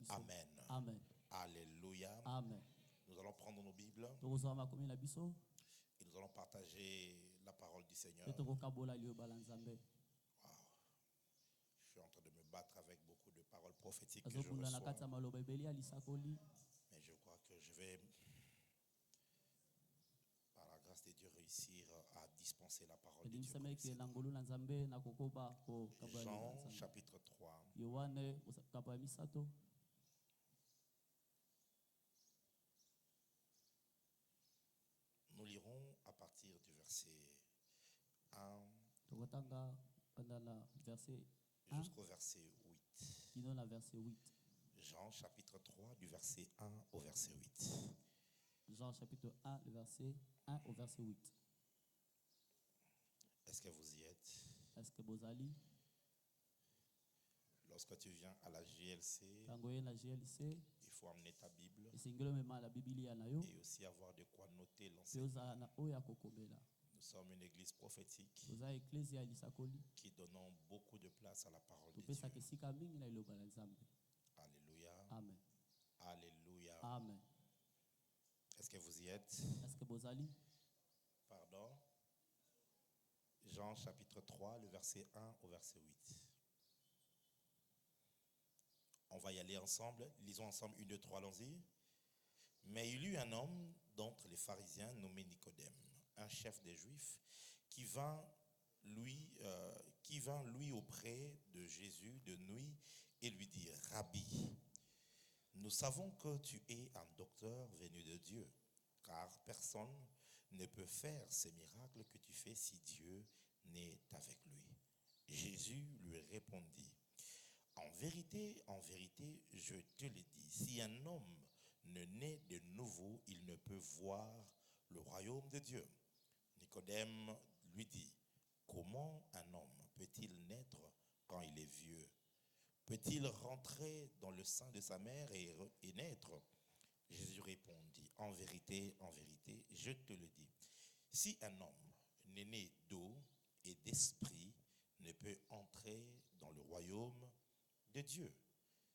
Amen. Amen. Alléluia. Amen. Nous allons prendre nos Bibles et nous allons partager la parole du Seigneur. Wow. Je suis en train de me battre avec beaucoup de paroles prophétiques que je reçois. Mais je crois que je vais, par la grâce de Dieu, réussir à dispenser la parole de Dieu. Jean chapitre 3. Nous lirons à partir du verset 1 jusqu'au verset 8. Jean chapitre 3 du verset 1 au verset 8. Jean chapitre 1, le verset 1 au verset 8. Est-ce que vous y êtes? Est-ce que vous allez? Lorsque tu viens à la GLC, il faut amener ta Bible et aussi avoir de quoi noter l'enseignement. Nous sommes une église prophétique qui donnons beaucoup de place à la parole de Dieu. Alléluia. Amen. Alléluia. Amen. Est-ce que vous y êtes? Est-ce que vous allez? Pardon. Jean chapitre 3, le verset 1 au verset 8. On va y aller ensemble. Lisons ensemble 1, 2, 3, allons-y. Mais il y eut un homme d'entre les pharisiens nommé Nicodème, un chef des Juifs, qui vint lui auprès de Jésus de nuit et lui dit: Rabbi, nous savons que tu es un docteur venu de Dieu, car personne ne peut faire ces miracles que tu fais si Dieu n'est avec lui. Jésus lui répondit: en vérité, je te le dis, si un homme ne naît de nouveau, il ne peut voir le royaume de Dieu. Nicodème lui dit: comment un homme peut-il naître quand il est vieux? Peut-il rentrer dans le sein de sa mère et naître? Jésus répondit: en vérité, je te le dis, si un homme n'est né d'eau et d'esprit, ne peut entrer dans le royaume de Dieu.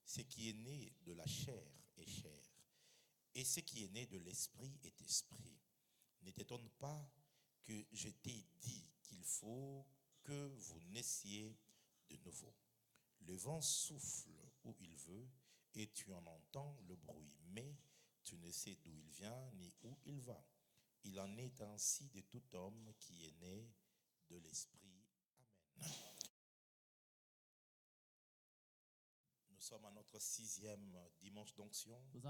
Ce qui est né de la chair est chair, et ce qui est né de l'esprit est esprit. Ne t'étonne pas que je t'ai dit qu'il faut que vous naissiez de nouveau. Le vent souffle où il veut, et tu en entends le bruit, mais tu ne sais d'où il vient ni où il va. Il en est ainsi de tout homme qui est né de l'esprit. Amen. Nous sommes à notre 6e dimanche d'onction. Et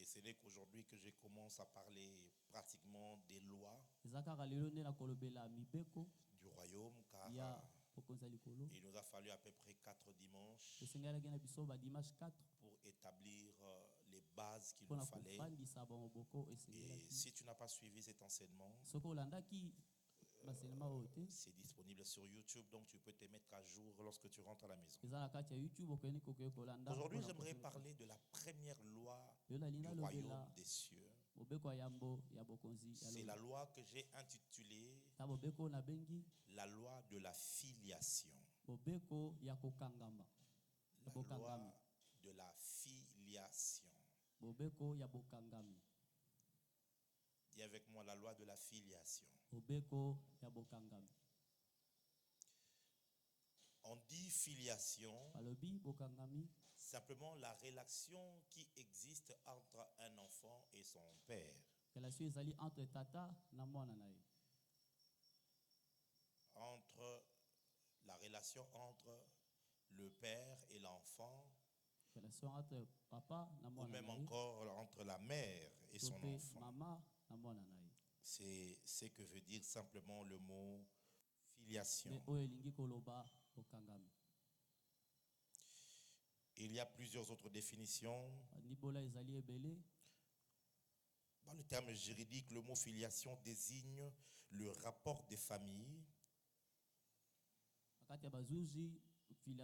c'est là qu'aujourd'hui que je commence à parler pratiquement des lois du royaume, car il nous a fallu à peu près 4 dimanches pour établir les bases qu'il nous fallait. Et si tu n'as pas suivi cet enseignement, c'est disponible sur YouTube, donc tu peux te mettre à jour lorsque tu rentres à la maison. Aujourd'hui, j'aimerais parler de la première loi du royaume des cieux. C'est la loi que j'ai intitulée la loi de la filiation. La loi de la filiation. Dis avec moi: la loi de la filiation. On dit filiation, simplement la relation qui existe entre un enfant et son père. Entre la relation entre le père et l'enfant, ou même encore entre la mère et son enfant. C'est ce que veut dire simplement le mot filiation. Il y a plusieurs autres définitions. Dans le terme juridique, le mot filiation désigne le rapport des familles qui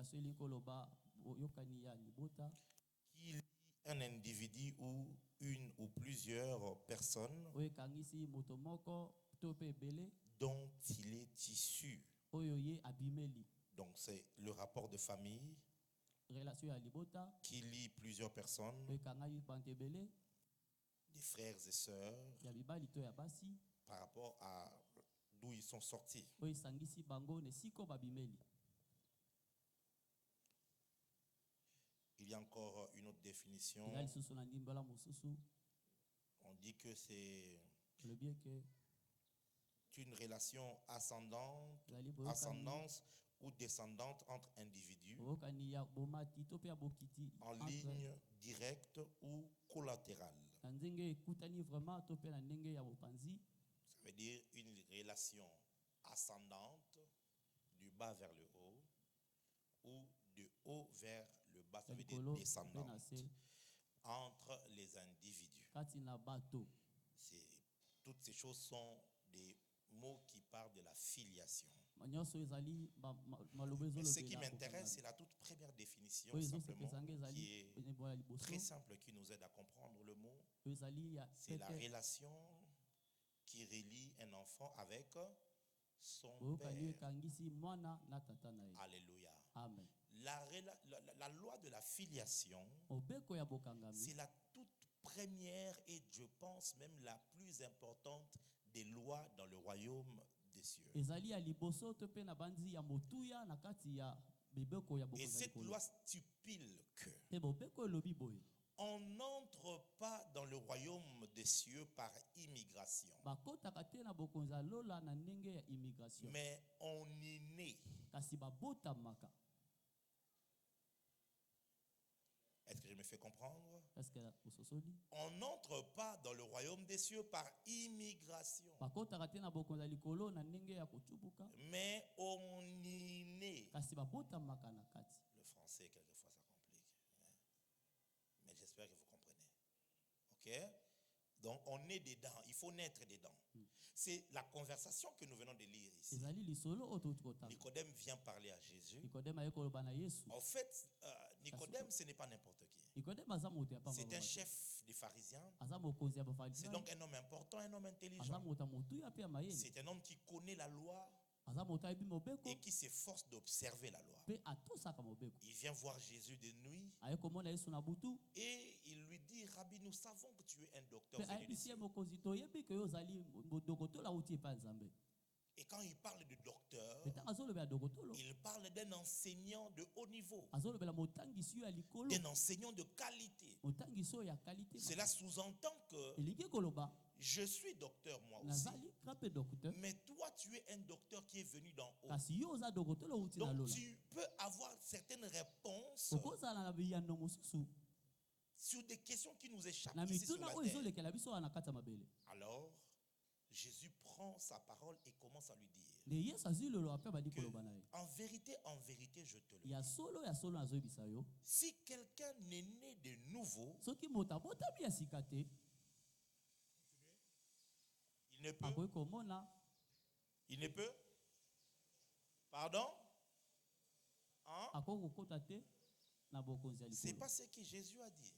lie un individu ou une ou plusieurs personnes dont il est issu. Donc c'est le rapport de famille relation ya libota qui lie plusieurs personnes, ekangaki bantu ebele des frères et sœurs, ya mibali to ya basi par rapport à d'où ils sont sortis. oyo esangisi bango na esika babimeli. Il y a encore une autre définition. eza lisusu na ndimbola mosusu On dit que c'est olobi eke une relation ascendante, ezali boyokani ascendance ou descendante entre individus boyokani ya bomati to mpe ya bokiti en entre ligne directe ou collatérale. na ndenge ekutani vraiment to mpe na ndenge ya mopanzi. Ça veut dire une relation ascendante du bas vers le haut ou du haut vers le bas, ça veut dire likolo mpe na descendante se entre les individus. kati na bato. Toutes ces choses sont des mots qui parlent de la filiation. nyonso ezali maloba Mais ce qui ezolobela m'intéresse, c'est la toute première définition, oyo simplement, ezosepesanga ezali qui est boya liboso très simple, qui nous aide à comprendre le mot. oyo ezali ya C'est la pete relation qui relie un enfant avec son boyokani oyo père. ekangisi mwana na tata na ye. Alléluia. Amen. La loi de la filiation, Obeko ya bokangami c'est la toute première et je pense même la plus importante des lois dans le royaume des cieux. ezali ya liboso to mpe na bandi ya motuya na kati ya bibeko ya Et bokonzi ya cette likolo. loi stipule que Te bobeko elobi boye on n'entre pas dans le royaume des cieux par immigration, bakotaka te na bokonzi ya lola na ndenge ya immigration mais on y naît. kasi babotamaka. Est-ce que je me fais comprendre? Eske ososoli On n'entre pas dans le royaume des cieux par immigration, bakotaka te na bokonzi ya likolo na ndenge ya kochubuka mais on y naît. kasi babotamaka na kati. Le français, quelquefois, ça complique. Mais j'espère que vous comprenez. OK? Donc, on est dedans. Il faut naître dedans. C'est la conversation que nous venons de lire ici. ezali lisolo oyo touti kotanga. Nicodème vient parler à Jésus. Nikodeme aye koloba na Yesu. En fait, Nicodème, ce n'est pas n'importe qui. Nikodeme aza moto ya pamba C'est un babaki. chef des pharisiens. aza mokonzi ya C'est bafarisayo donc un homme important, un homme aza intelligent. moto ya motuya mpe ya mayele C'est un homme qui connaît la loi aza moto ayebi mobeko et qui s'efforce d'observer la loi. mpe atosaka mobeko. Il vient voir Jésus de nuit aye komona Yesu na butu et il lui dit, Rabbi, nous savons que tu es un docteur mpe venu des ayebisi ye cieux. mokonzi toyebi ke yo ozali dokotola auti epai ya Nzambe. Et quand il parle de docteur, mpe ntango azolobela dokotolo il parle d'un enseignant de haut niveau, azolobela motangisi oyo ya likolo d'un enseignant de qualité. motangisi oyo ya kalite. Cela sous-entend que elingi koloba je suis docteur moi aussi, nazali krape docteur mais toi tu es un docteur qui est venu d'en haut. kasi yo oza dokotolo auti na Donc lola tu peux avoir certaines réponses okozala na biyano mosusu sur des questions qui nous échappent na ici sur mituna la oyo terre. ezolekela biso wana na kati ya mabele. Alors, Jésus prend sa parole et commence à lui dire nde yesu azwi lelo mpe badi que, koloba na ye en vérité, je te le dis. ya solo nazoyebisa yo Si quelqu'un n'est né de nouveau, soki moto abotami ya sika te il ne peut. akoki komona Il ne peut. Pardon? Hein? akoki kokota te na bokonzi ya C'est likolo. pas ce que Jésus a dit.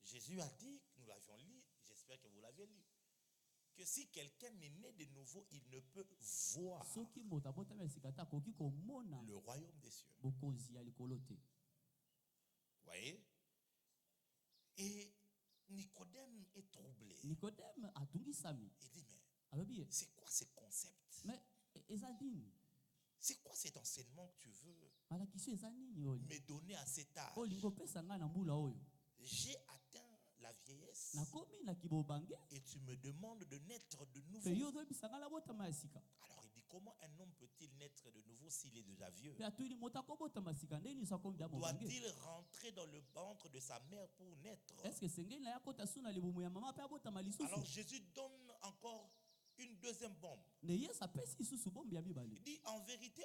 Jésus a dit, nous l'avions lu, j'espère que vous l'avez lu, que si quelqu'un est né de nouveau, il ne peut voir soki moto abotami ya sika te akoki komona le royaume des cieux. bokonzi ya likolo te. Vous voyez? Et Nicodème est troublé. Nikodeme atungisami Il dit, mais alobi ye c'est quoi ce concept? me eza nini C'est quoi cet enseignement que tu veux malakisi eza nini oyo me donner à cet âge? olingi opesa ngai na mbula oyo J'ai atteint la vieillesse nakomi na kibobange et tu me demandes de naître de nouveau. mpe yo ozoyebisa ngai nabotama ya sika. Alors il dit, comment un homme peut-il naître de nouveau s'il est déjà vieux? mpe atuni moto akobotama sika ndeni so akomi da mobange. Doit-il rentrer dans le ventre de sa mère pour naître? eske esengeli na ye akota su na libumu ya mama mpe abotama Alors lisusu. Jésus donne encore une deuxième bombe. ne yesu apesi lisusu bombe ya mibale Il dit, en vérité,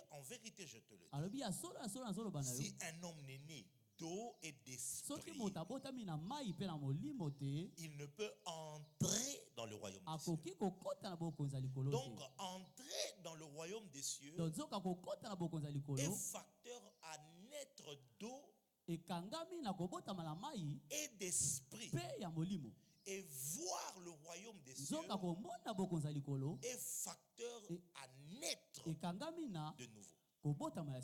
je te le dis. alobi ya solo nazoloba na yo Si un homme n'est né d'eau et soki d'esprit, moto abotami na mai mpe na molimo te il ne peut entrer dans le royaume des cieux. akoki kokota na bokonzi ya likolo Donc, te. entrer dans le royaume des cieux donc nzoka kokota na bokonzi ya est likolo facteur à naître d'eau ekangami na kobotama na mai et d'esprit. mpe ya molimo. Et voir le royaume des cieux nzoka komona bokonzi ya likolo est facteur Et- à naître ekangami na de nouveau. kobotama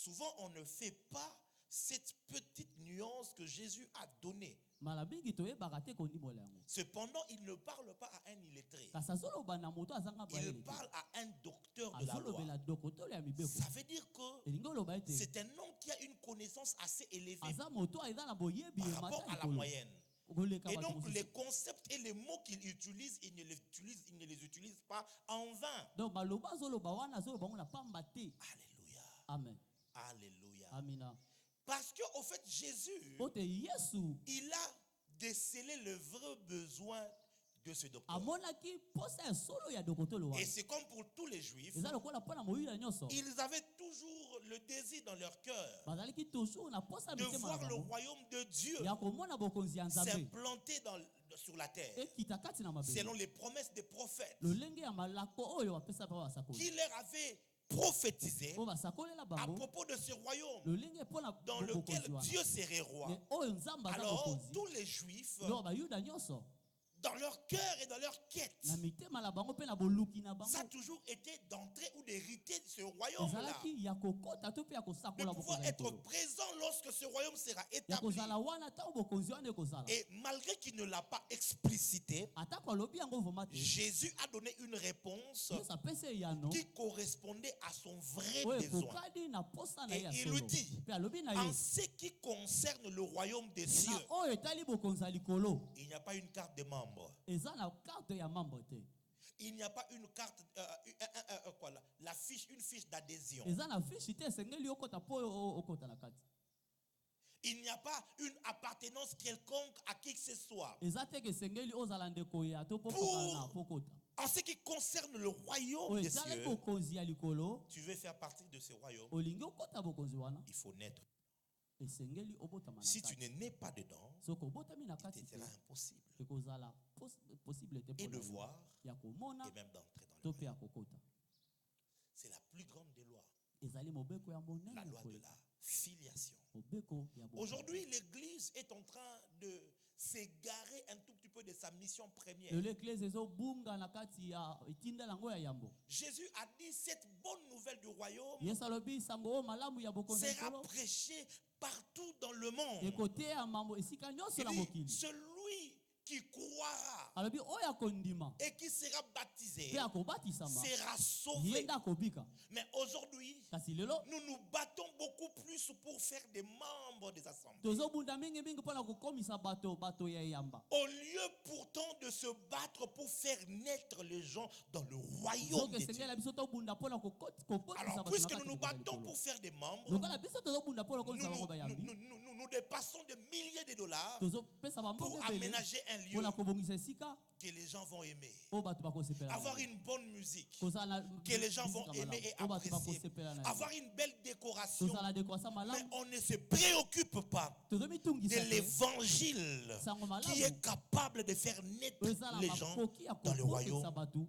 Souvent, on ne fait pas cette petite nuance que Jésus a donnée. Malabingi toyebaka te kondimbola yango. Cependant, il ne parle pas à un illettré. Kasi azoloba na moto azanga Il bayele te. parle à un docteur de la loi. Azolobela dokotolo ya mibeko. Ça veut dire que Elingi oloba ete c'est un homme qui a une connaissance assez élevée aza moto eza na boyebi par rapport à la moyenne. Koleka Et bato donc, mosusu. les concepts et les mots qu'il utilise, il ne les utilise pas en vain. Donc maloba azoloba wana azoloba ngo na pamba te. Alléluia. Amen. Alléluia. Amina. Parce que, au fait, Jésus, Ote Yesu il a décelé le vrai besoin de ce docteur. amonaki posa ya solo ya dokotolo Et wana. c'est comme pour tous les Juifs, Eza lokola pona moyuda nyonso. ils avaient toujours le désir dans leur cœur Bazalaki toujours na posa de mitema na voir le bango. royaume de Dieu Ya komona bokonzi ya Nzambe. s'implanter sur la terre, Ekita kati na mabele. selon les promesses des prophètes Lolenge ya malako oyo bapesa pa basakoli. qui leur avaient prophétisé Po basakolela à bango. propos de ce royaume Lolenge pona dans lequel bokonzi wana. Dieu serait roi. Mais oyo Nzambe aza Alors, bokonzi. tous les Juifs, Donc bayuda nyonso dans leur cœur et dans leur quête, na mitema na bango pe na boluki na bango. ça a toujours été d'entrer ou d'hériter de ce royaume-là, Ezalaki ya kokota to pe ya de kosakola pouvoir bokonzi. être présent lorsque ce royaume sera Ya établi. kozala wana ta bokonzi wana ekozala. Et malgré qu'il ne l'a pas explicité, Atako alobi yango vraiment te. Jésus a donné une réponse Yesu apesi yano. qui correspondait à son vrai Oyo besoin. kokadi na posa na Et ya il solo. lui dit, Pe alobi na en ye. ce qui concerne le royaume des cieux, Na oyo etali bokonzi ya likolo. il n'y a pas une carte de membre. Eza na carte ya membre te. Il n'y a pas une carte, une fiche d'adhésion. Eza na fiche te esengeli okota po okota na kati. Il n'y a pas une appartenance quelconque à qui que ce soit. Eza te ke esengeli ozala ndeko ya to po kokana na po kota. En ce qui concerne le royaume Oyo des etali cieux, bokonzi ya likolo. tu veux faire partie de ce royaume, Olingi okota bokonzi wana. il faut naître. Esengeli obotama na Si tu kati. ne nais pas dedans, Soko obotami na il kati te te. sera impossible. Ekozala possible te Et de po voir ya komona et même d'entrer dans to le pe ya royaume. kokota. C'est la plus grande des lois, Ezali mobeko ya la monene loi de koyi. la filiation. Mobeko ya bokana. Aujourd'hui, l'Église est en train de s'égarer un tout petit peu de sa mission première. Lelo eklese ezobunga na kati ya etinda lango ya yambo. Jésus a dit cette bonne nouvelle du royaume Yesu alobi sango oyo malamu ya bokonzi ya sera likolo. prêchée partout dans le monde. Ekoteya mambo esika nyonso Il na dit, mokili. celui qui croira Alobi oyo akondima et qui sera baptisé pe akobatisama sera ye sauvé. nde akobika. Mais aujourd'hui, Kasi lelo nous nous battons beaucoup plus pour faire des membres des assemblées. tozobunda mingimingi mpona kokomisa bato ya yamba. Au lieu pourtant de se battre pour faire naître les gens dans le royaume Soki de Dieu. esengeli biso tobunda mpona kokotisa Alors, bato na puisque kati nous nous bokonzi ya battons likolo. pour faire des membres, Lokola biso tozobunda mpona nous, kokomisa bango bayambi. nous dépassons de milliers de dollars Tozopesa bambongo pour ebele aménager un lieu mpona kobongisa esika que les gens vont aimer. oyo bato bakosepela. Avoir une bonne musique Kozala que les gens vont aimer et oyo bato apprécier. bakosepela na Avoir une belle décoration. kozala dekorasa Mais malamu. on ne se préoccupe pas Tozomitungisa de te l'évangile sango malamu qui est capable de faire naître oyo ezala les gens makoki ya dans le royaume kokokisa bato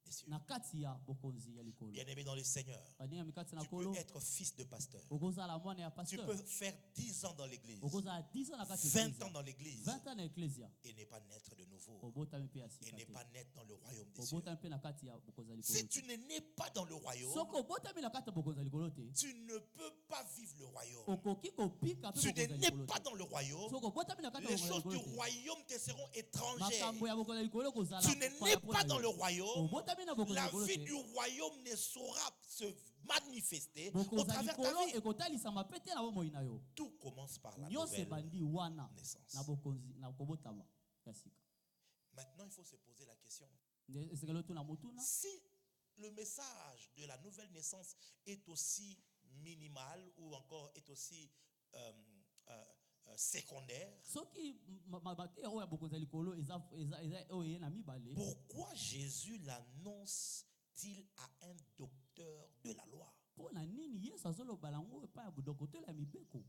des cieux. na kati ya bokonzi ya likolo. Bien-aimé dans le Seigneur, Baninga mikati na tu peux kolo être fils de pasteur. okozala mwana ya Tu pasteur. peux faire 10 ans dans l'église, Okozala 10 ans na kati ya 20 ans eklezia. dans l'église 20 ans na eklesia. et ne pas naître de nouveau. Obotami pe ya Et sika ne te. pas naître dans le royaume des cieux. Obotami pe na kati ya bokonzi ya likolo Si te. tu ne nais pas dans le royaume, Soki obotami na kati ya bokonzi ya likolo te, tu ne peux pas vivre le royaume. okoki kopika pe Tu bokonzi ya ne nais likolo pas te. dans le royaume, Soki obotami na kati ya les bokonzi ya choses du likolo te, royaume te seront étrangères. makambo ya bokonzi ya likolo kozala Tu ne kopala nais mpona pas dans le yo. royaume, Obotami na bokonzi ya la likolo vie te, du royaume ne saura se manifester au bokonzi ya travers ta likolo vie. ekotalisama pe te na bomoi na yo. Tout commence par la Nyonso nouvelle ebandi wana naissance. na bokonzi na kobotama ya sika. Maintenant, il faut se poser la question. Esengeli otuna motuna. Si le message de la nouvelle naissance est aussi minimal ou encore est aussi secondaire, Soki mabate oyo ya bokonzi ya likolo eza oyo ye na mibale. pourquoi Jésus l'annonce-t-il à un docteur de la loi? Mpona nini Yesu azoloba yango epai ya bodokotelo ya mibeko?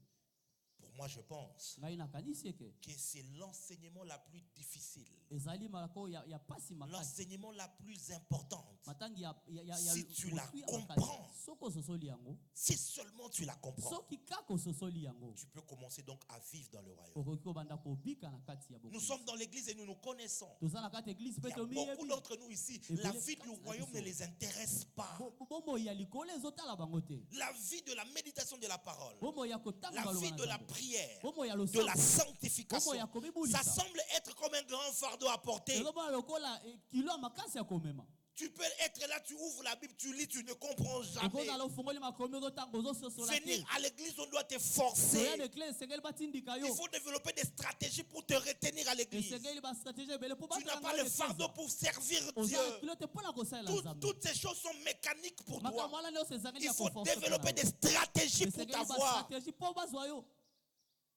Pour moi, je pense Ngai nakanisi eke que c'est l'enseignement la plus difficile, ezali malako ya pasi makasi. l'enseignement la plus importante. Matangi ya Si tu la motu ya comprends, makasi. Soko sosoli yango, Si seulement tu la comprends, soki kaka ososoli yango tu peux commencer donc à vivre dans le royaume. okoki kobanda kobika na kati ya Nous bokonzi. sommes dans l'église et nous nous connaissons. toza na kati ya église Il mpe y a beaucoup tomiyebi d'entre nous ici, Et la bien, vie du quand royaume la ne les intéresse pas. bomoi ya likolo ezotala bango te. La vie de la méditation de la parole, bomoi ya kotanga la maloba vie na de la Nzambe. prière, bomoi ya de la losambo sanctification, bomoi ya komibulisa. ça semble être comme un grand fardeau à porter. ezomona lokola kilo ya makasi ya komema. Tu peux être là, tu ouvres la Bible, tu lis, tu ne comprends jamais. okozala ofungoli makomi ozotanga ozososola te. Venir à l'église, on doit te forcer. toya na eklese esengeli batindika Il yo. faut développer des stratégies pour te retenir à l'église. esengeli bastratégie ebele mpo Tu n'as pas le fardeau pour servir oza Dieu. kilo te mpo na kosalela Nzambe. Toutes ces choses sont mécaniques pour makambo toi. wana nyonso ezangeli Il ya faut conforte développer na des yo. stratégies pour esengeli t'avoir. bastratégie mpo bazwa yo.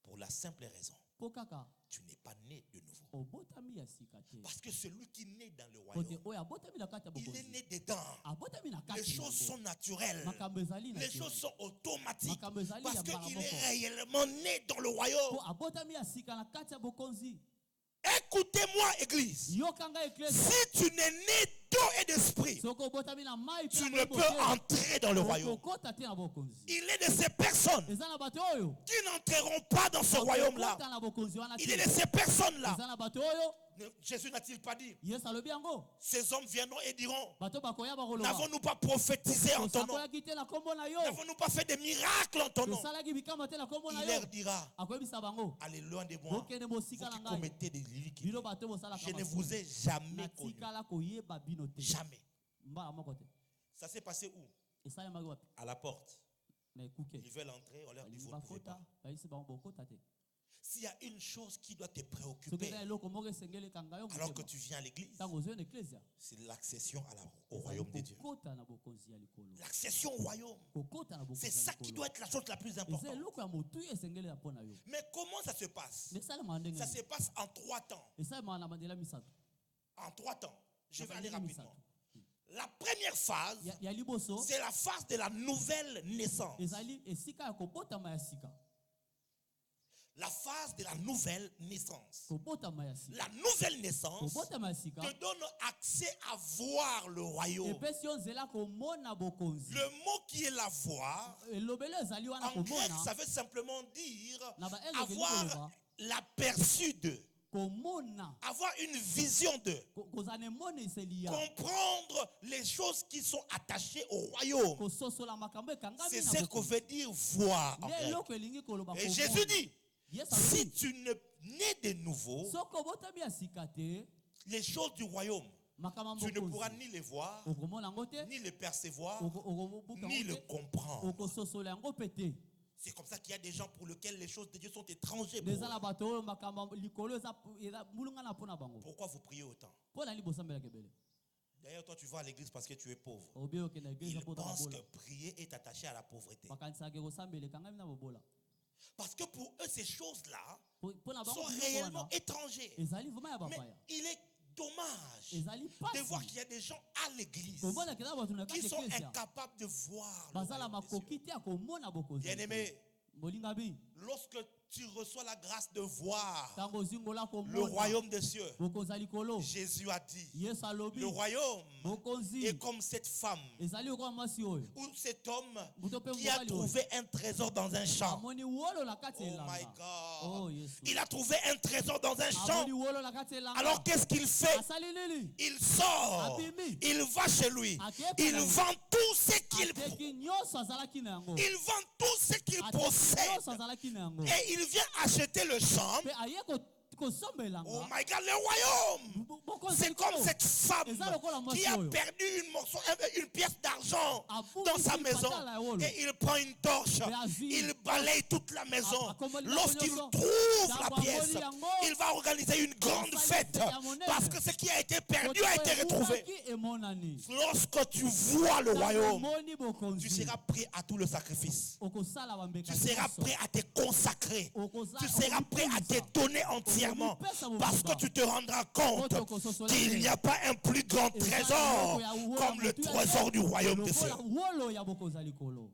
Pour la simple raison, mpo kaka tu n'es pas né de nouveau. obotami ya sika te. Parce que celui qui naît dans le kote royaume, oyo abotami na kati ya il est bokonzi né dedans. abotami na Les kati choses yango. sont naturelles. makambo ezali Les choses sont automatiques. makambo ezali Parce ya qu'il mbala est moko. réellement né dans le royaume. po abotami ya sika na kati ya bokonzi. Écoutez-moi, église. yokanga eklesi Si tu n'es né d'eau et d'esprit, soki obotami na mai tu ne peux entrer dans le royaume. okokota te na bokonzi. Il est de ces personnes eza na bato oyo qui n'entreront pas dans ce royaume-là. okokota na bokonzi wana Il te. est de ces personnes-là. eza na bato oyo Jésus n'a-t-il pas dit, yesu alobi yango ces hommes viendront et diront, bato bakoya bakoloba n'avons-nous pas prophétisé en ton nom? tosakoyaki te na kombo na yo N'avons-nous pas fait des miracles en ton nom? tosalaki bikamwa te na kombo na Il yo leur dira, akoyebisa bango allez loin de moi, bokende vous mosika na qui ngai commettez des iniquités. bino bato bosalaka Je ne masumu. vous ai jamais connu. natikala koyeba bino te Jamais. mbala moko te. Ça s'est passé où? esalemaki wapi À la porte. na ekuke Ils veulent entrer, on leur dit, balingi vous ne pouvez bakota pas. bayisi bango bokota te. S'il y a une chose qui doit te soki préoccuper eza eloko moko esengeli ekanga yo alors que motema tu viens à l'église, ntango ozwi na eklesia c'est l'accession au royaume de Dieu. kokota na bokonzi ya likolo L'accession au royaume. kokota na C'est bokonzi ça ya qui likolo doit être la chose la plus eza importante. eloko ya motuya esengeli ya mpo na yo. Mais comment ça se passe? esalemaka ndenge Ça se passe en 3 temps. esalemaka na bandela misato. En 3 temps. Je vais aller bandela rapidement. misato. La première phase, ya liboso c'est la phase de la nouvelle naissance. ezali esika ya kobotama ya sika. La phase de la nouvelle naissance. kobotama ya sika La nouvelle naissance kobotama ya sika te donne accès à voir le royaume. epesi yo nzela komona bokonzi. Le mot qui est la voir, elobelo ezali wana en grec, komona ça veut simplement dire na baelenge avoir likoloba l'aperçu d'eux, komona avoir une vision d'eux, kozala na emoniseli ya comprendre les choses qui sont attachées au royaume. kososola makambo ekangami C'est na ce que bokonzi. veut dire voir en nde grec. eloko elingi koloba Et komona. Jésus dit, Yesu si alobi tu ne nais de nouveau, soki obotami ya sika te les choses du royaume, makambo tu ne pourras bokonzi ni les voir, okomona yango te ni les percevoir, okobuka ni yango le te comprendre. okososola yango mpe te. C'est comme ça qu'il y a des gens pour lesquels les choses de Dieu sont étrangères. eza na bato oyo makambo likolo eza mulungana mpo na bango Pourquoi vous priez autant? mpo nani bosambelaka ebele. D'ailleurs, toi, tu vas à l'église parce que tu es pauvre. obi okende eglise Ils mpo na pensent que bobola prier est attaché à la pauvreté. bakanisaka kosambela ekangami na bobola. Parce que pour eux, ces choses-là mpo na sont bango biloko réellement wana étrangères. ezali vraimen ya Mais bapaya il est dommage ezali de voir pasi qu'il y a des gens à l'église komona keza bato na qui kati sont eklesia incapables de voir le bazala royaume des cieux. makoki te ya komona bokonzi. Bien-aimé, molingabi lorsque tu reçois la grâce de voir ntango ozingola le komona royaume des cieux, bokonzi ya likolo Jésus a dit, yesu alobi le royaume bokonzi est comme cette femme ezali lokola mwasi oyo ou cet homme moto mpe qui a mobali oyo trouvé un trésor dans un champ. amoni wolo na kati ya Oh my elanga. God. Oh, Yesu. Il a trouvé un trésor dans un champ. amoni wolo na kati ya elanga. Alors qu'est-ce qu'il fait? asali nini Il sort. Abimi. Il va chez lui. Akepa Il na ye. vend tout ce qu'il ateki nyonso azalaki na yango il vend tout ce qu'il ateki possède. nyonso azalaki na yango Et il vient acheter le champ. mpe aye kosombela Oh elanga. my God, le royaume. Bokonzi C'est likolo. comme cette femme Eza lokola mwasi qui a oyo. perdu une pièce d'argent Abungisi dans sa maison. patala ya wolo. Et il prend une torche. Mais azwi. Il balaye toute la maison. Akomoli Lorsqu'il nyonso. trouve la Dabangoli pièce, yango. il va organiser une grande Asali fête. fete ya monene. Parce que ce qui a été perdu a été retrouvé. Ebungaki emonani. Lorsque tu vois le royaume, Omoni bokonzi. tu seras prêt à tout le sacrifice. okosala bambeka Tu seras nyonso. prêt à te consacrer. Okoza- Tu seras prêt à te okomipesa. donner entièrement. Okomipesa Parce que mobimba. tu te rendras compte Otokososola qu'il te. n'y a pas un plus grand Eza trésor eloko ya wolo comme le motu ya trésor te. du royaume des cieux. Lokola wolo ya bokonzi ya likolo.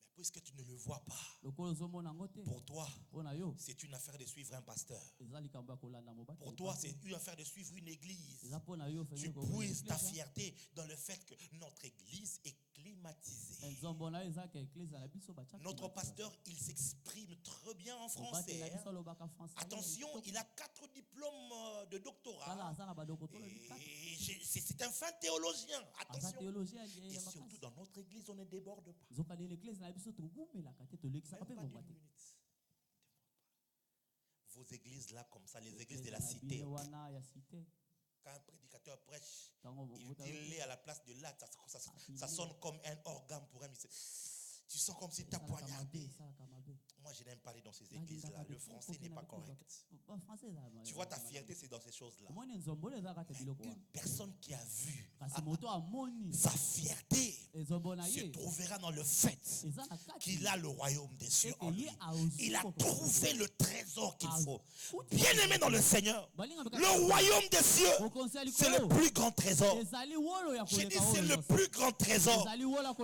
Mais puisque tu ne le vois pas, Lokolo ozomona yango te. pour toi, Mpo na yo c'est une affaire de suivre un pasteur. eza likambo ya kolanda mobali. Pour toi, c'est une affaire de suivre une église. eza mpo na yo Tu fengi puises ta fierté dans le fait que notre église est climatisée. Notre pasteur, il s'exprime très bien en français. Attention, il a 4 diplômes de doctorat. Et c'est un fin théologien. Attention. Et surtout dans notre église, on ne déborde pas. Même pas 10 minutes. Vos églises là, comme ça, les églises de la cité. Quand un prédicateur prêche, il est à la place de là, ça sonne comme un organe pour un ministère. Tu sens comme si tu as poignardé. Moi, je n'aime pas aller dans ces églises-là. Le français n'est pas correct. Tu vois, ta fierté, c'est dans ces choses-là. Une personne qui a vu sa fierté se trouvera dans le fait qu'il a le royaume des cieux en lui. Il a trouvé le trésor qu'il faut. Bien aimé dans le Seigneur, le royaume des cieux, c'est le plus grand trésor. J'ai dit, c'est le plus grand trésor.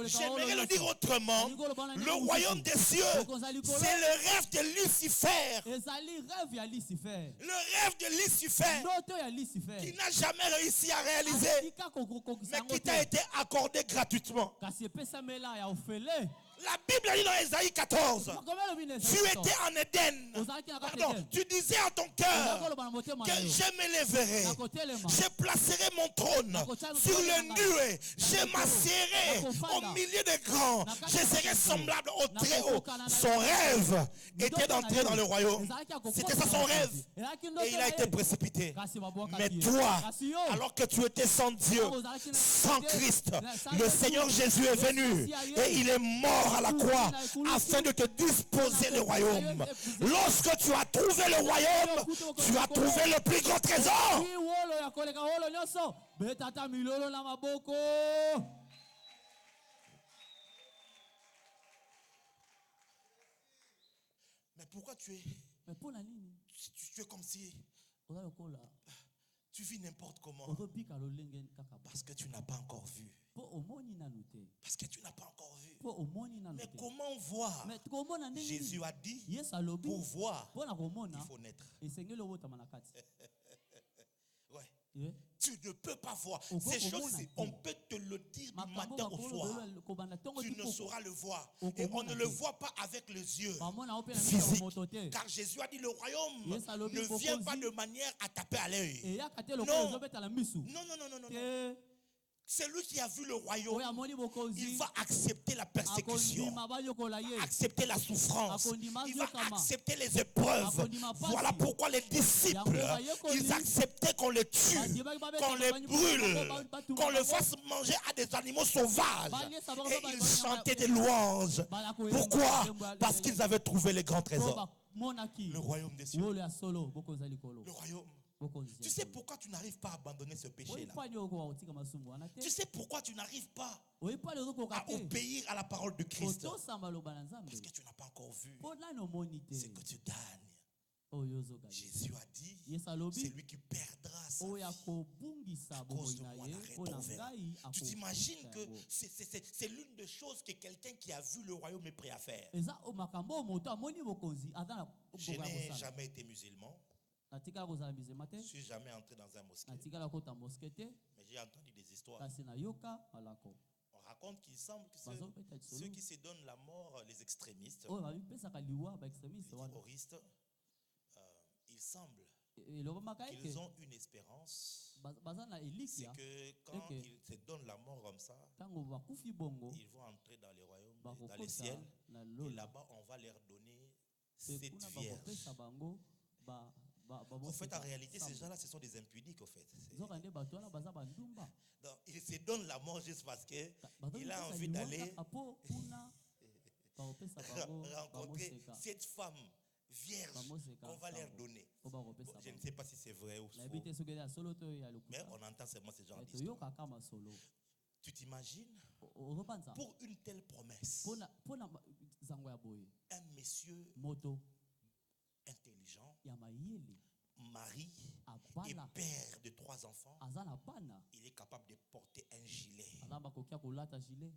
J'aimerais le dire autrement. Le royaume des cieux, c'est le rêve de Lucifer. Le rêve de Lucifer qui n'a jamais réussi à réaliser, mais qui t'a été accordé gratuitement. La Bible dit dans Ésaïe 14, tu étais en Éden. Pardon, tu disais à ton cœur que je m'élèverai, je placerai mon trône sur le nuée, je m'assierai au milieu des grands, je serai semblable au Très-Haut. Son rêve était d'entrer dans le royaume. C'était ça son rêve. Et il a été précipité. Mais toi, alors que tu étais sans Dieu, sans Christ, le Seigneur Jésus est venu et il est mort à la croix afin de te disposer le royaume. Lorsque tu as trouvé le royaume, tu as trouvé le plus grand trésor. Mais pourquoi tu es comme si tu vis n'importe comment? Parce que tu n'as pas encore vu. Parce que tu n'as pas encore vu. Mais comment voir? Jésus a dit, pour voir, il faut naître. Ouais. Tu ne peux pas voir. Ces choses, on peut te le dire du matin au soir. Tu ne sauras le voir. Et on ne le voit pas avec les yeux physiques. Car Jésus a dit, le royaume ne vient pas de manière à taper à l'œil. Non. Non. Celui qui a vu le royaume, il va accepter la persécution, accepter la souffrance, il va accepter les épreuves. Voilà pourquoi les disciples, ils acceptaient qu'on les tue, qu'on les brûle, qu'on les fasse manger à des animaux sauvages. Et ils chantaient des louanges. Pourquoi? Parce qu'ils avaient trouvé les grands trésors. Le royaume des cieux. Le royaume. Tu sais pourquoi tu n'arrives pas à abandonner ce péché-là? Tu sais pourquoi tu n'arrives pas à obéir à la parole de Christ? Parce que tu n'as pas encore vu ce que tu gagnes. Jésus a dit, c'est lui qui perdra sa vie à cause de moi la retrouvera. Tu t'imagines que c'est l'une des choses que quelqu'un qui a vu le royaume est prêt à faire. Je n'ai jamais été musulman. Je ne suis jamais entré dans un mosquée. Mais j'ai entendu des histoires. On raconte qu'il semble que ceux qui se donnent la mort, les extrémistes, les terroristes, il semble qu'ils ont une espérance. C'est que quand ils se donnent la mort comme ça, ils vont entrer dans les royaumes, dans les ciels. Et là-bas, on va leur donner 7 vierges. En fait, en réalité, ces gens-là, ce sont des impudiques, en fait. Donc, il se donne la mort juste parce qu'il a envie d'aller rencontrer cette femme vierge qu'on va leur donner. Bon, je ne sais pas si c'est vrai ou faux, mais on entend seulement ce genre d'histoire. Tu t'imagines, pour une telle promesse, un monsieur intelligent, mari et père de 3 enfants, il est capable de porter un gilet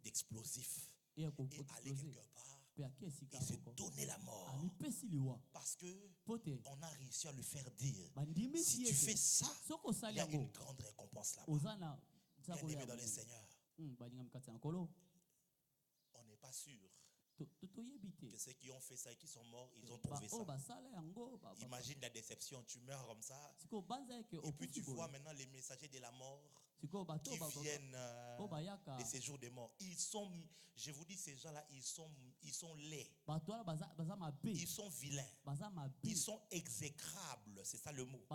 d'explosifs et aller quelque part et se donner la mort. Parce qu'on a réussi à lui faire dire, si tu fais ça, il y a une grande récompense là-bas. Bien aimé dans le Seigneur, on n'est Que ceux qui ont fait ça et qui sont morts, ils ont trouvé ça. Imagine la déception, tu meurs comme ça. Et puis tu vois maintenant les messagers de la mort qui viennent des séjours des morts. Ils sont, je vous dis, ces gens-là, ils sont laids. Ils sont vilains. Ils sont exécrables. C'est ça le mot.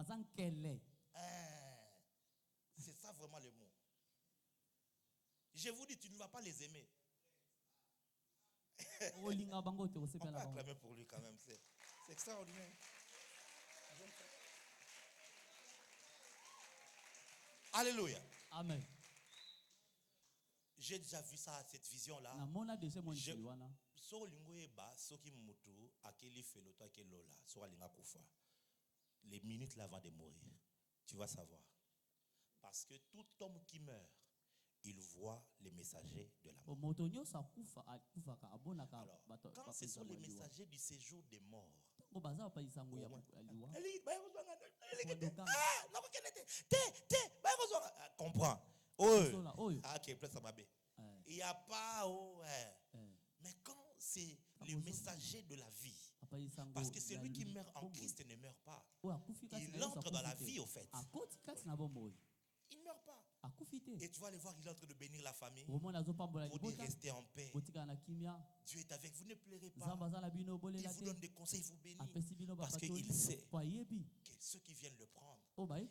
C'est ça vraiment le mot. Je vous dis, tu ne vas pas les aimer. On peut acclamer pour lui quand même. C'est extraordinaire. Alléluia. Amen. J'ai déjà vu ça, cette vision-là. Les minutes là avant de mourir, tu vas savoir. Parce que tout homme qui meurt, il voit les messagers de la mort. Alors, quand ce sont les messagers du séjour des morts, comprends. Il n'y a pas. Mais quand c'est le messager de la vie, parce que celui qui meurt en Christ ne meurt pas. Il entre dans la vie au fait. Il ne meurt pas. Et tu vas aller voir, il est en train de bénir la famille. Pour dire restez en paix. Dieu est avec vous, ne pleurez pas. Il vous donne des conseils, il vous bénit. Parce qu'il sait que ceux qui viennent le prendre,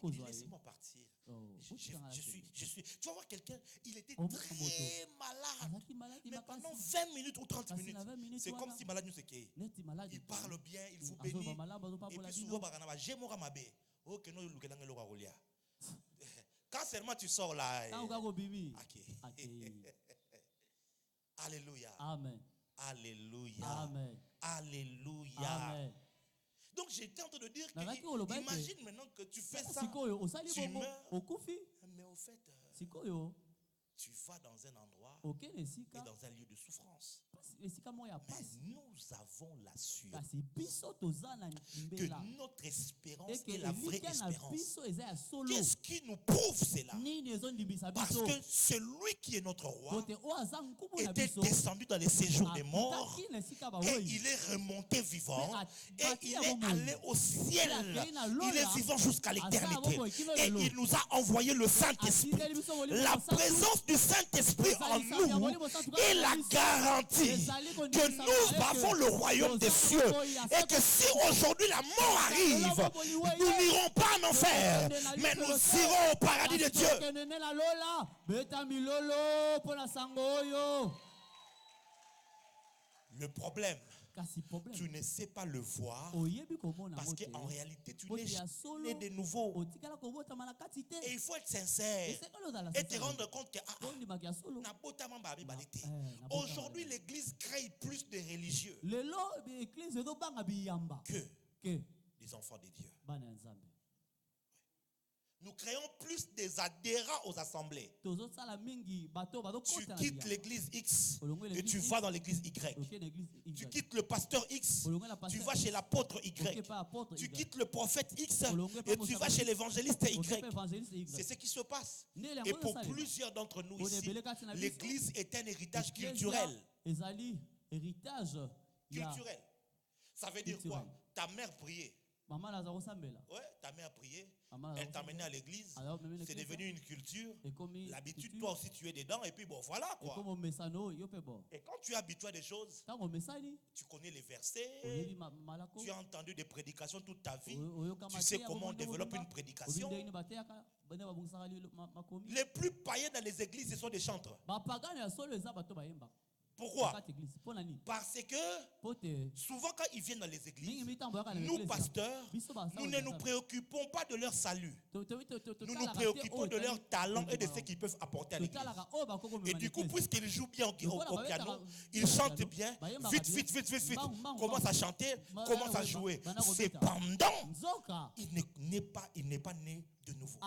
il dit laissez-moi partir. Tu vas voir quelqu'un, il était très malade. Mais pendant 20 minutes ou 30 minutes, c'est comme si malade nous se qu'est. Il parle bien, il vous bénit. Et puis souvent, quand seulement tu sors là. Alléluia. Amen. Alléluia. Amen. Alléluia. Amen. Donc j'étais en train de dire que imagine maintenant que tu fais ça, tu meurs, mais au fait, tu vas dans un endroit et dans un lieu de souffrance. Mais nous avons la sûreté que notre espérance est la vraie espérance. Qu'est-ce qui nous prouve cela? Parce que celui qui est notre roi était descendu dans les séjours des morts et il est remonté vivant et il est allé au ciel. Il est vivant jusqu'à l'éternité et il nous a envoyé le Saint-Esprit. La présence du Saint-Esprit en nous est la garantie que nous avons le royaume des cieux et que si aujourd'hui la mort arrive, nous n'irons pas en enfer, mais nous irons au paradis de Dieu. Le problème, tu ne sais pas le voir parce qu'en réalité tu n'es jamais de nouveau. Et il faut être sincère et te rendre compte que aujourd'hui l'église crée plus de religieux que des enfants de Dieu. Nous créons plus des adhérents aux assemblées. Tu quittes l'église X et tu vas dans l'église Y. Tu quittes le pasteur X, tu vas chez l'apôtre Y. Tu quittes le prophète X et tu vas chez l'évangéliste Y. C'est ce qui se passe. Et pour plusieurs d'entre nous ici, l'église est un héritage culturel. Culturel. Ça veut dire quoi? Ta mère priait. Ouais, ta mère priait. Elle t'a mené à l'église. C'est devenu une culture. L'habitude, toi aussi, tu es dedans. Et puis bon, voilà quoi. Et quand tu es habitué à des choses, tu connais les versets. Tu as entendu des prédications toute ta vie. Tu sais comment on développe une prédication. Les plus païens dans les églises, ce sont des chantres. Pourquoi? Parce que souvent quand ils viennent dans les églises, nous pasteurs, nous ne nous préoccupons pas de leur salut. Nous nous préoccupons de leur talent et de ce qu'ils peuvent apporter à l'église. Et du coup, puisqu'ils jouent bien au piano, ils chantent bien, vite, commencent à chanter, commencent à jouer. Cependant, il n'est pas né de nouveau.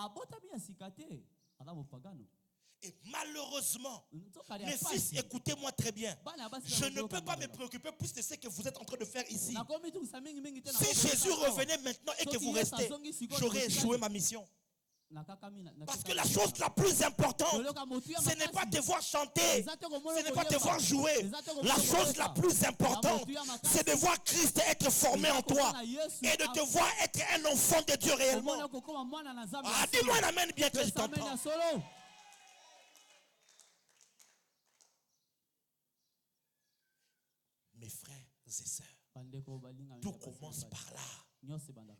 Et malheureusement, mes fils, écoutez-moi très bien. Je ne peux pas me préoccuper plus de ce que vous êtes en train de faire ici. Si Jésus revenait maintenant et que vous restez, j'aurais échoué ma mission. Parce que la chose la plus importante, ce n'est pas de voir chanter, ce n'est pas de voir jouer. La chose la plus importante, c'est de voir Christ être formé en toi et de te voir être un enfant de Dieu réellement. Ah, dis-moi un amen bien que je t'entends. Mes frères et sœurs, tout commence par là.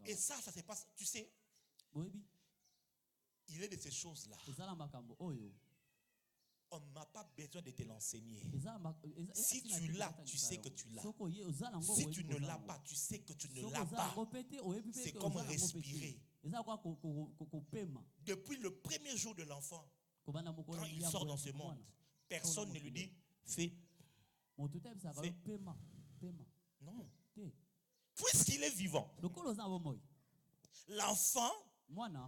Et ça se passe, tu sais, il est de ces choses-là. On n'a pas besoin de te l'enseigner. Si tu l'as, tu sais que tu l'as. Si tu ne l'as pas, tu sais que tu ne l'as pas. C'est comme respirer. Depuis le premier jour de l'enfant, quand il sort dans ce monde, personne ne lui dit fais. Non. Puisqu'il est vivant, l'enfant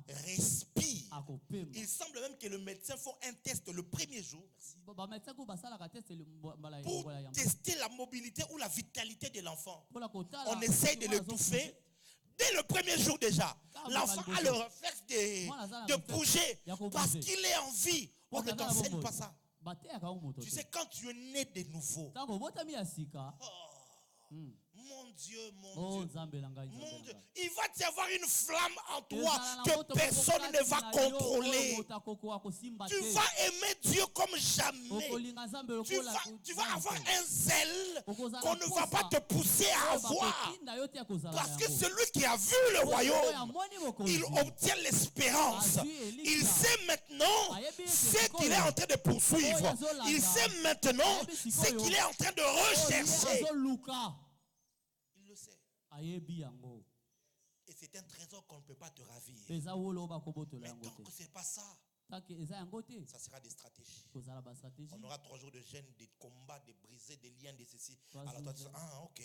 respire. Il semble même que le médecin fait un test le premier jour pour tester la mobilité ou la vitalité de l'enfant. On essaye de l'étouffer. Dès le premier jour déjà, l'enfant a le réflexe de bouger parce qu'il est en vie. On ne t'enseigne pas ça. Tu sais, quand tu es né de nouveau, mon Dieu, mon Dieu, il va y avoir une flamme en toi que personne ne va contrôler. Tu vas aimer Dieu comme jamais. Tu vas avoir un zèle qu'on ne va pas te pousser à avoir. Parce que celui qui a vu le royaume, il obtient l'espérance. Il sait maintenant ce qu'il est en train de poursuivre. Il sait maintenant ce qu'il est en train de rechercher. Et c'est un trésor qu'on ne peut pas te ravir. Mais tant que ce n'est pas ça, ça sera des stratégies. On aura 3 jours de gêne, de combats, de briser, des liens, de ceci. Alors toi tu dis, ah ok.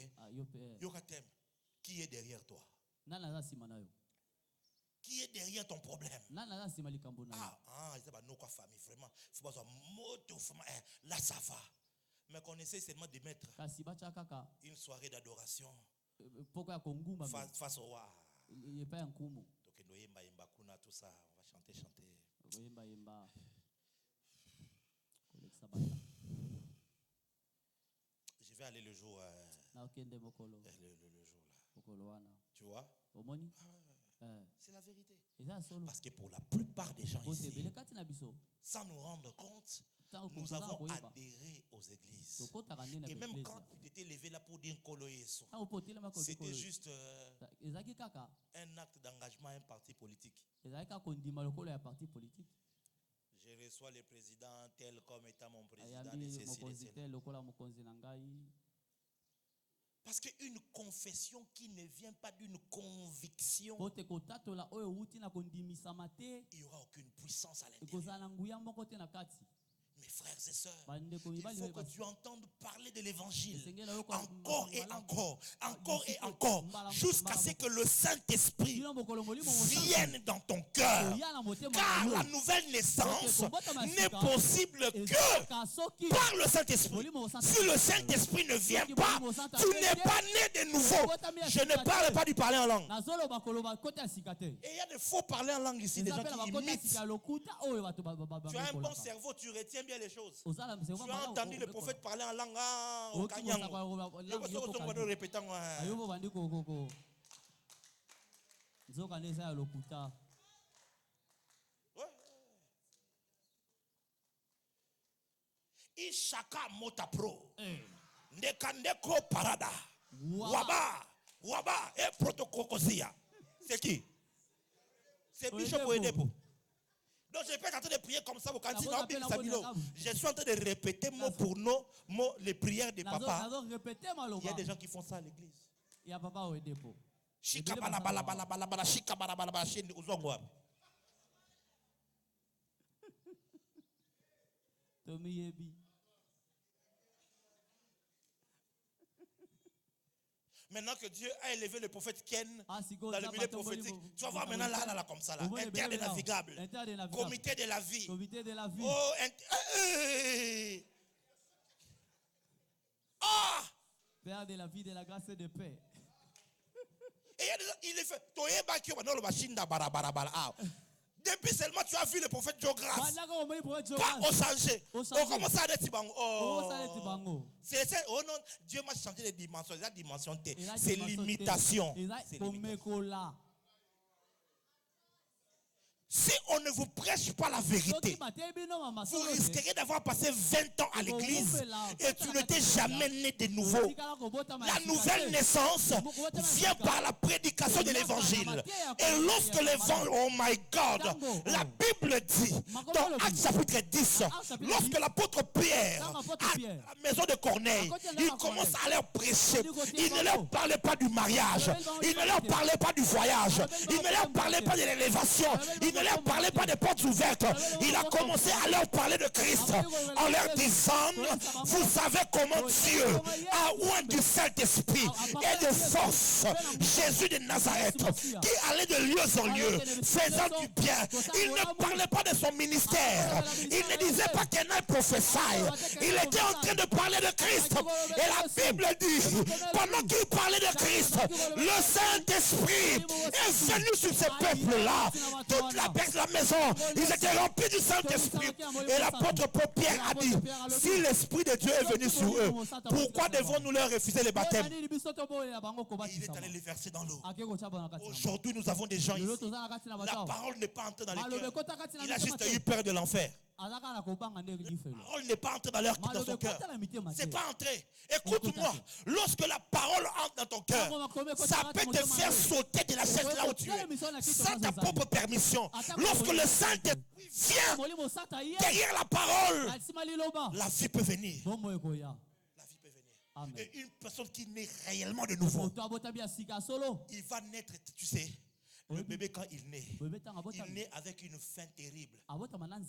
Yokatem, qui est derrière toi? Qui est derrière ton problème? Ah, c'est pas nos familles, vraiment. Là ça va. Mais qu'on essaie seulement de mettre une soirée d'adoration face au roi. Donc, tout ça, on va chanter. Je vais aller le jour là. Tu vois? C'est la vérité. Parce que pour la plupart des gens ici, sans nous rendre compte, nous avons adhéré aux églises. Et même quand tu t'étais levé là pour dire Koloyeso, c'était juste un acte d'engagement à un parti politique. Je reçois le président tel comme étant mon président de ceci. Parce qu'une confession qui ne vient pas d'une conviction, il n'y aura aucune puissance à l'intérieur. Mes frères et sœurs, il faut que tu entendes parler de l'évangile encore et encore, jusqu'à ce que le Saint-Esprit vienne dans ton cœur. Car la nouvelle naissance n'est possible que par le Saint-Esprit. Si le Saint-Esprit ne vient pas, tu n'es pas né de nouveau. Je ne parle pas du parler en langue. Et il y a des faux parlers en langue ici, des gens qui imitent. Tu as un bon cerveau, tu retiens bien les choses. Tu as entendu le prophète parler en langue au Kanyango. Je vais te répéter. Ishaka motapro. Nekandeko parada. Waba et protococosia. C'est qui? C'est Bishop Oedepo. Donc je ne vais pas en train de prier comme ça. Je suis en train de répéter mot pour mot les prières de papa. Il y a des gens qui font ça à l'église. Maintenant que Dieu a élevé le prophète Ken dans le milieu prophétique, tu vas voir maintenant là comme ça, là. Inter des navigables, comité de la vie. Oh, Père de la vie, de la grâce et de paix. Et il est fait. Depuis seulement tu as vu le prophète Jograce. bandaka omoni prophète Pas au Jonas changer. Au On changer. commence à être bango. osaleti bango Oh non, Dieu m'a changé les dimensions. La dimension T. Eza C'est dimension te. l'imitation. Eza C'est l'imitation. komekola Si on ne vous prêche pas la soki vérité, bateyi bino vous masolo te risquerez d'avoir passé 20 ans à l'église et tu n'étais jamais né de nouveau. otikala kobotama La ya sika nouvelle te. naissance vient par la prédication de l'évangile. Et lorsque l'évangile, oh my God, la Bible dit, dans Actes chapitre 10, lorsque l'apôtre Pierre, à la maison de Corneille, il commence à leur prêcher. Il ne leur parlait pas du mariage, il ne leur parlait pas du voyage, il ne leur parlait pas de l'élévation, il ne leur parlait pas des portes ouvertes. Il a commencé à leur parler de Christ en leur disant, vous savez comment Dieu a oint du Saint-Esprit et de force Jésus de Nazareth qui allait de lieu en lieu faisant du bien. Il ne parlait pas de son ministère, il ne disait pas qu'un ait prophétie, il était en train de parler de Christ. Et la Bible dit, pendant qu'il parlait de Christ, le Saint-Esprit est venu sur ces peuples-là. Toute la maison, ils étaient remplis du Saint-Esprit. Et l'apôtre Paul Pierre a dit, si l'Esprit de Dieu est venu sur eux, pourquoi devons-nous leur refuser le baptême? Et il est allé les verser dans l'eau. Aujourd'hui, nous avons des gens ici. La parole n'est pas entrée dans les cœurs. Il a juste eu peur de l'enfer. La parole n'est pas entrée dans son cœur. C'est pas entré. Écoute-moi, lorsque la parole entre dans ton cœur, ça peut te faire sauter de la chaise là où tu es, sans ta propre permission. Lorsque le Saint-Esprit vient derrière la parole, la vie peut venir. La vie peut venir. Et une personne qui naît réellement de nouveau, il va naître, tu sais. Le bébé, quand il naît avec une faim terrible.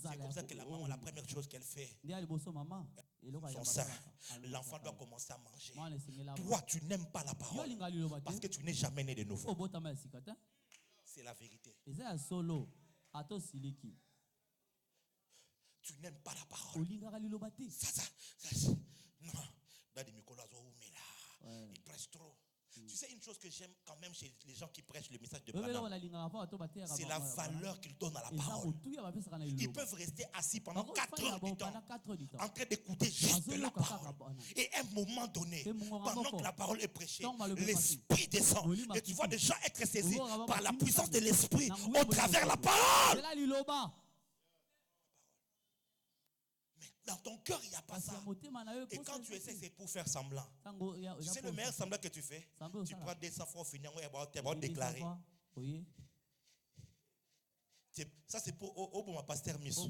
C'est comme ça que la maman, la première chose qu'elle fait, son sein, l'enfant doit commencer à manger. Toi, tu n'aimes pas la parole parce que tu n'es jamais né de nouveau. C'est la vérité. Tu n'aimes pas la parole. Non. Il prêche trop. Tu sais une chose que j'aime quand même chez les gens qui prêchent le message de Branham, c'est la valeur qu'ils donnent à la parole. Ils peuvent rester assis pendant 4 heures du temps en train d'écouter juste la parole. Et à un moment donné, pendant que la parole est prêchée, l'esprit descend. Et tu vois des gens être saisis par la puissance de l'esprit au travers de la parole. Dans ton cœur, il n'y a pas ça. Et quand tu essaies, c'est pour faire semblant. Tu sais, le meilleur semblant que tu fais, tu prends 200 francs au final, tu vas déclarer. Ça, c'est pour mon pasteur Missou.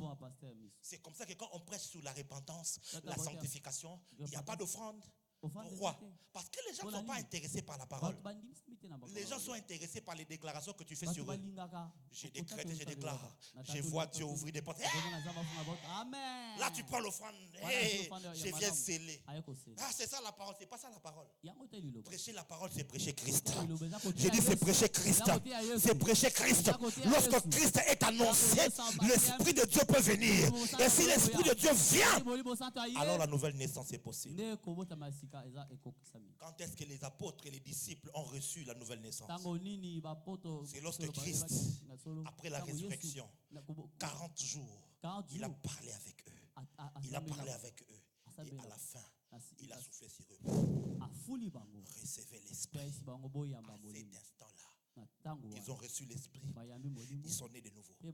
C'est comme ça que quand on prêche sur la repentance, la sanctification, il n'y a pas d'offrande. Pourquoi? Parce que les gens ne sont pas intéressés par la parole. Les gens sont intéressés par les déclarations que tu fais sur eux. Je décrète et je déclare. Je vois Dieu ouvrir des portes. Là, tu prends l'offrande. Je viens sceller. Ah, c'est ça la parole. C'est pas ça la parole. Prêcher la parole, c'est prêcher Christ. J'ai dit, c'est prêcher Christ. C'est prêcher Christ. Lorsque Christ est annoncé, l'Esprit de Dieu peut venir. Et si l'Esprit de Dieu vient, alors la nouvelle naissance est possible. Quand est-ce que les apôtres et les disciples ont reçu la nouvelle naissance? C'est lorsque Christ, après la résurrection, 40 jours, il a parlé avec eux. Il a parlé avec eux. Et à la fin, il a soufflé sur eux. Recevez l'esprit. À cet instant-là, ils ont reçu l'esprit. Ils sont nés de nouveau. Et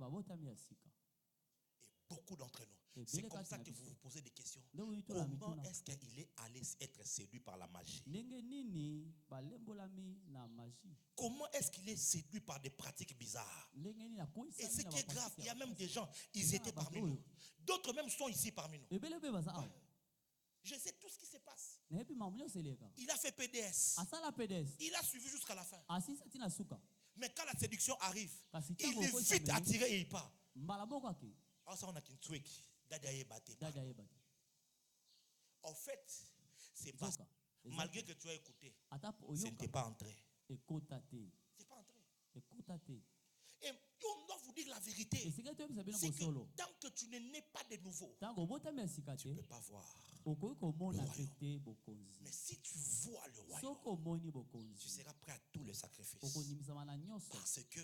beaucoup d'entre nous, c'est comme ça que vous vous posez des questions. Comment est-ce qu'il est allé être séduit par la magie? Comment est-ce qu'il est séduit par des pratiques bizarres? Et ce qui est grave, il y a même des gens, ils étaient parmi nous. D'autres même sont ici parmi nous. Je sais tout ce qui se passe. Il a fait PDS. Il a suivi jusqu'à la fin. Mais quand la séduction arrive, il est vite attiré et il part. En fait, c'est pas malgré que tu as écouté, ce n'était pas entré. C'est pas entré. Et on doit vous dire la Et vérité, c'est que tu as bien c'est que solo. tant que tu ne nais pas de nouveau, Tant que tu as tu ne peux pas voir. Mais si tu vois le royaume, tu seras prêt à tous les sacrifices. Parce que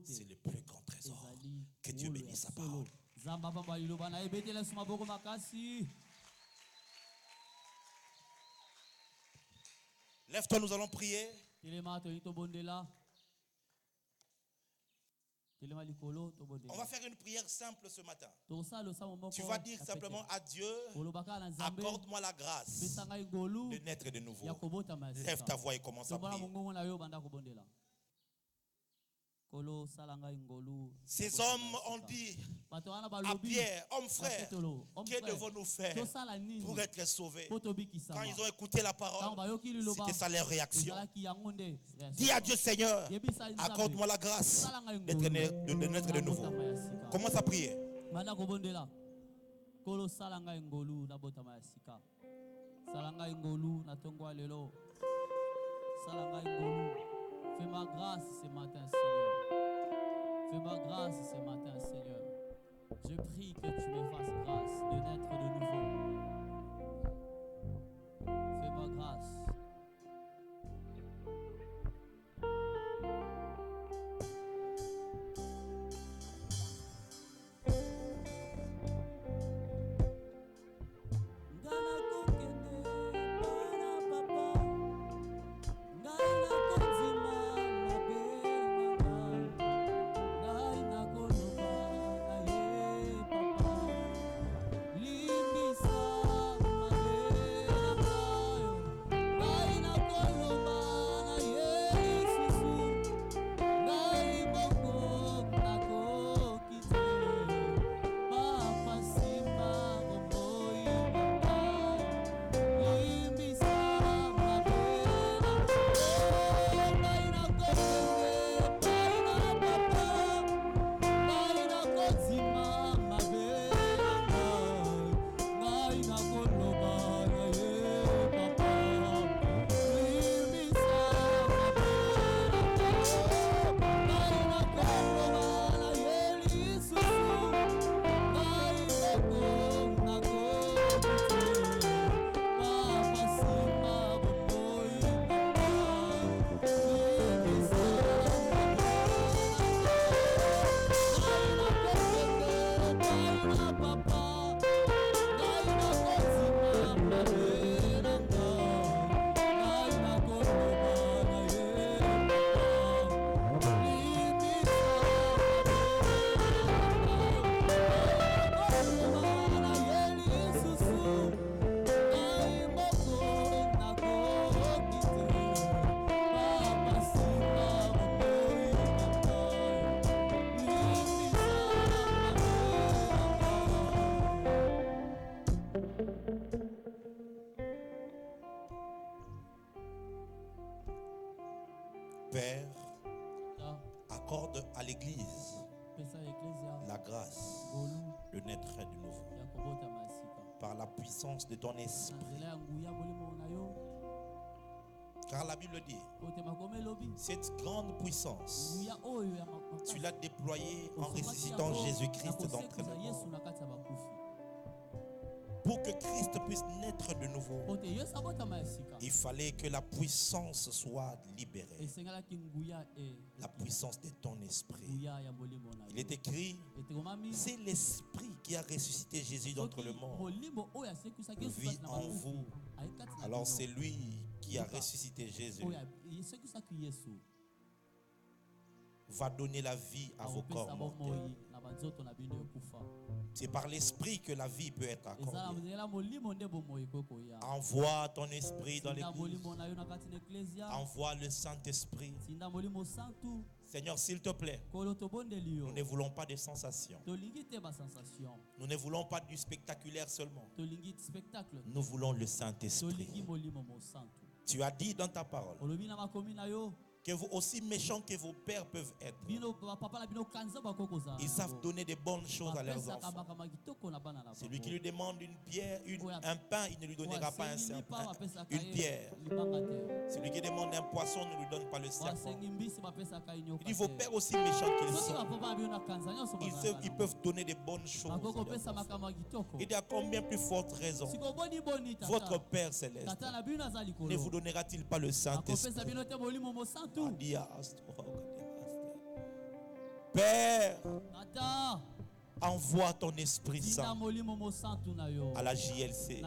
c'est le plus grand trésor. Que Dieu bénisse sa parole. Lève-toi, nous allons prier. On va faire une prière simple ce matin. Tu vas dire simplement à Dieu, accorde-moi la grâce de naître de nouveau. Lève ta voix et commence à prier. Ces hommes ont dit à Pierre, homme frère, que devons-nous faire pour être sauvés? Quand ils ont écouté la parole, c'était ça leur réaction. Dis à Dieu, Seigneur, accorde-moi la grâce de naître de nouveau. Commence à prier. Fais-moi grâce ce matin, Seigneur. Fais-moi grâce ce matin, Seigneur. Je prie que tu me fasses grâce de naître de nouveau. Fais-moi grâce. Père, accorde à l'Église la grâce de naître de nouveau par la puissance de ton esprit. Car la Bible dit, cette grande puissance, tu l'as déployée en ressuscitant Jésus-Christ d'entre les morts. Pour que Christ puisse naître de nouveau, il fallait que la puissance soit libérée. La puissance de ton esprit. Il est écrit, c'est l'esprit qui a ressuscité Jésus d'entre les morts. Vit en vous. Alors c'est lui qui a ressuscité Jésus. Va donner la vie à vos corps mortels. C'est par l'esprit que la vie peut être accordée. Envoie ton esprit dans l'église. Envoie le Saint-Esprit. Seigneur, s'il te plaît, nous ne voulons pas de sensations. Nous ne voulons pas du spectaculaire seulement. Nous voulons le Saint-Esprit. Tu as dit dans ta parole Que vous, aussi méchants que vos pères peuvent être, ils savent donner des bonnes choses à leurs enfants. Celui qui lui demande une pierre, un pain, il ne lui donnera pas une pierre. Celui qui demande un poisson ne lui donne pas le serpent. Il dit, vos pères aussi méchants qu'ils sont, ils peuvent donner des bonnes choses à leurs enfants. Il dit, à combien plus forte raison votre Père céleste ne vous donnera-t-il pas le Saint-Esprit? Père, envoie ton Esprit Saint à la JLC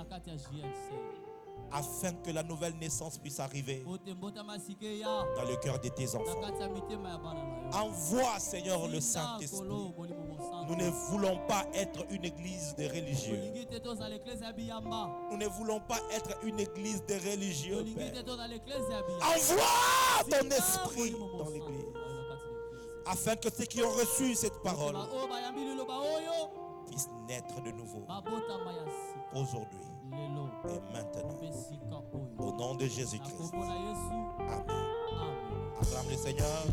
afin que la nouvelle naissance puisse arriver dans le cœur de tes enfants. Envoie, Seigneur, le Saint-Esprit. Nous ne voulons pas être une église de religieux. Nous ne voulons pas être une église de religieux, Père. Envoie ton esprit dans l'église afin que ceux qui ont reçu cette parole puissent naître de nouveau aujourd'hui et maintenant. Au nom de Jésus-Christ. Amen. Acclame le Seigneur.